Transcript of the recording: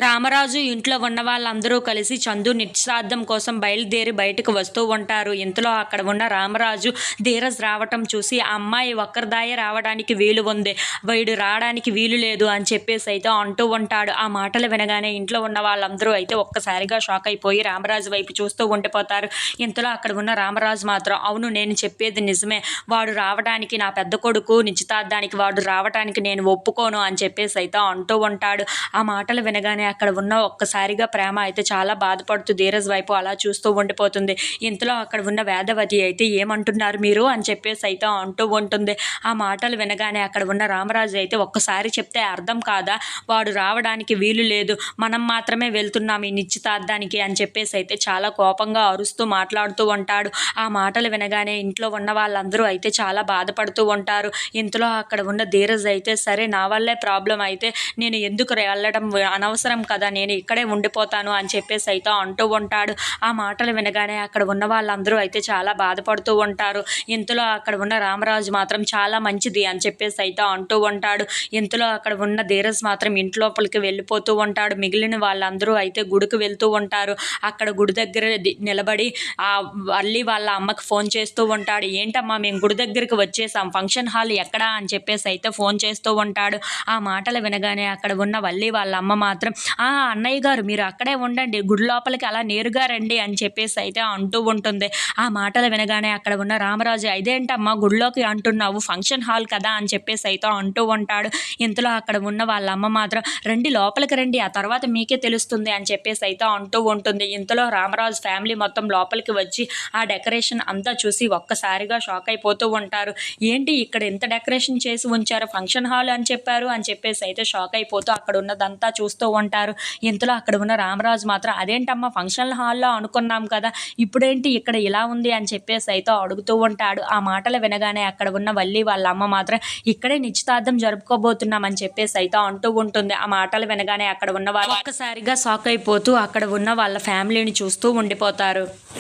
రామరాజు ఇంట్లో ఉన్న వాళ్ళందరూ కలిసి చందు నిశ్చితార్థం కోసం బయలుదేరి బయటకు వస్తూ ఉంటారు. ఇంతలో అక్కడ ఉన్న రామరాజు ధీరజ్ రావటం చూసి ఆ అమ్మాయి ఒక్కరిదాయే రావడానికి వీలు ఉంది, వీడు రావడానికి వీలు లేదు అని చెప్పేసి అయితే అంటూ ఉంటాడు. ఆ మాటలు వినగానే ఇంట్లో ఉన్న వాళ్ళందరూ అయితే ఒక్కసారిగా షాక్ అయిపోయి రామరాజు వైపు చూస్తూ ఉండిపోతారు. ఇంతలో అక్కడ ఉన్న రామరాజు మాత్రం అవును నేను చెప్పేది నిజమే, వాడు రావడానికి నా పెద్ద కొడుకు నిశ్చితార్థానికి వాడు రావడానికి నేను ఒప్పుకోను అని చెప్పేసి అయితే అంటూ ఉంటాడు. ఆ మాటలు వినగానే అక్కడ ఉన్న ఒక్కసారిగా ప్రేమ అయితే చాలా బాధపడుతూ ధీరజ్ వైపు అలా చూస్తూ ఉండిపోతుంది. ఇంతలో అక్కడ ఉన్న వేదవతి అయితే ఏమంటున్నారు మీరు అని చెప్పేసి అయితే అంటూ ఉంటుంది. ఆ మాటలు వినగానే అక్కడ ఉన్న రామరాజు అయితే ఒక్కసారి చెప్తే అర్థం కాదా, వాడు రావడానికి వీలు లేదు, మనం మాత్రమే వెళ్తున్నాం ఈ నిశ్చితార్థానికి అని చెప్పేసి అయితే చాలా కోపంగా అరుస్తూ మాట్లాడుతూ ఉంటాడు. ఆ మాటలు వినగానే ఇంట్లో ఉన్న వాళ్ళందరూ అయితే చాలా బాధపడుతూ ఉంటారు. ఇంతలో అక్కడ ఉన్న ధీరజ్ అయితే సరే నా వల్లే ప్రాబ్లం అయితే నేను ఎందుకు వెళ్ళడం అనవసరం కదా, నేను ఇక్కడే ఉండిపోతాను అని చెప్పేసి అయితే అంటూ ఉంటాడు. ఆ మాటలు వినగానే అక్కడ ఉన్న వాళ్ళందరూ అయితే చాలా బాధపడుతూ ఉంటారు. ఇంతలో అక్కడ ఉన్న రామరాజు మాత్రం చాలా మంచిది అని చెప్పేసి అయితే అంటూ ఉంటాడు. ఇంతలో అక్కడ ఉన్న ధీరజ్ మాత్రం ఇంట్లోపలికి వెళ్ళిపోతూ ఉంటాడు. మిగిలిన వాళ్ళందరూ అయితే గుడికి వెళ్తూ ఉంటారు. అక్కడ గుడి దగ్గర నిలబడి ఆ వల్లి వాళ్ళ అమ్మకి ఫోన్ చేస్తూ ఉంటాడు. ఏంటమ్మా మేము గుడి దగ్గరికి వచ్చేసాం, ఫంక్షన్ హాల్ ఎక్కడా అని చెప్పేసి అయితే ఫోన్ చేస్తూ ఉంటాడు. ఆ మాటలు వినగానే అక్కడ ఉన్న వల్లి వాళ్ళ అమ్మ మాత్రం అన్నయ్య గారు మీరు అక్కడే ఉండండి, గుడి లోపలికి అలా నేరుగా రండి అని చెప్పేసి అయితే అంటూ ఉంటుంది. ఆ మాటలు వినగానే అక్కడ ఉన్న రామరాజు ఇదేంటమ్మా గుడిలోకి అంటున్నావు, ఫంక్షన్ హాల్ కదా అని చెప్పేసి అయితే అంటూ ఉంటాడు. ఇంతలో అక్కడ ఉన్న వాళ్ళ అమ్మ మాత్రం రండి లోపలికి రండి, ఆ తర్వాత మీకే తెలుస్తుంది అని చెప్పేసి అయితే అంటూ ఉంటుంది. ఇంతలో రామరాజు ఫ్యామిలీ మొత్తం లోపలికి వచ్చి ఆ డెకరేషన్ అంతా చూసి ఒక్కసారిగా షాక్ అయిపోతూ ఉంటారు. ఏంటి ఇక్కడ ఎంత డెకరేషన్ చేసి ఉంచారు, ఫంక్షన్ హాల్ అని చెప్పారు అని చెప్పేసి అయితే షాక్ అయిపోతూ అక్కడ ఉన్నదంతా చూస్తూ ఉంటారు. ఇంతలో అక్కడ ఉన్న రామరాజు మాత్రం అదేంటమ్మా ఫంక్షన్ హాల్లో అనుకున్నాం కదా, ఇప్పుడేంటి ఇక్కడ ఇలా ఉంది అని చెప్పేసి అయితే అడుగుతూ ఉంటాడు. ఆ మాటలు వినగానే అక్కడ ఉన్న వల్లి వాళ్ళ అమ్మ మాత్రం ఇక్కడే నిశ్చితార్థం జరుపుకోబోతున్నాం అని చెప్పేసి అయితే అంటూ ఉంటుంది. ఆ మాటలు వినగానే అక్కడ ఉన్న వాళ్ళు ఒక్కసారిగా షాక్ అయిపోతూ అక్కడ ఉన్న వాళ్ళ ఫ్యామిలీని చూస్తూ ఉండిపోతారు.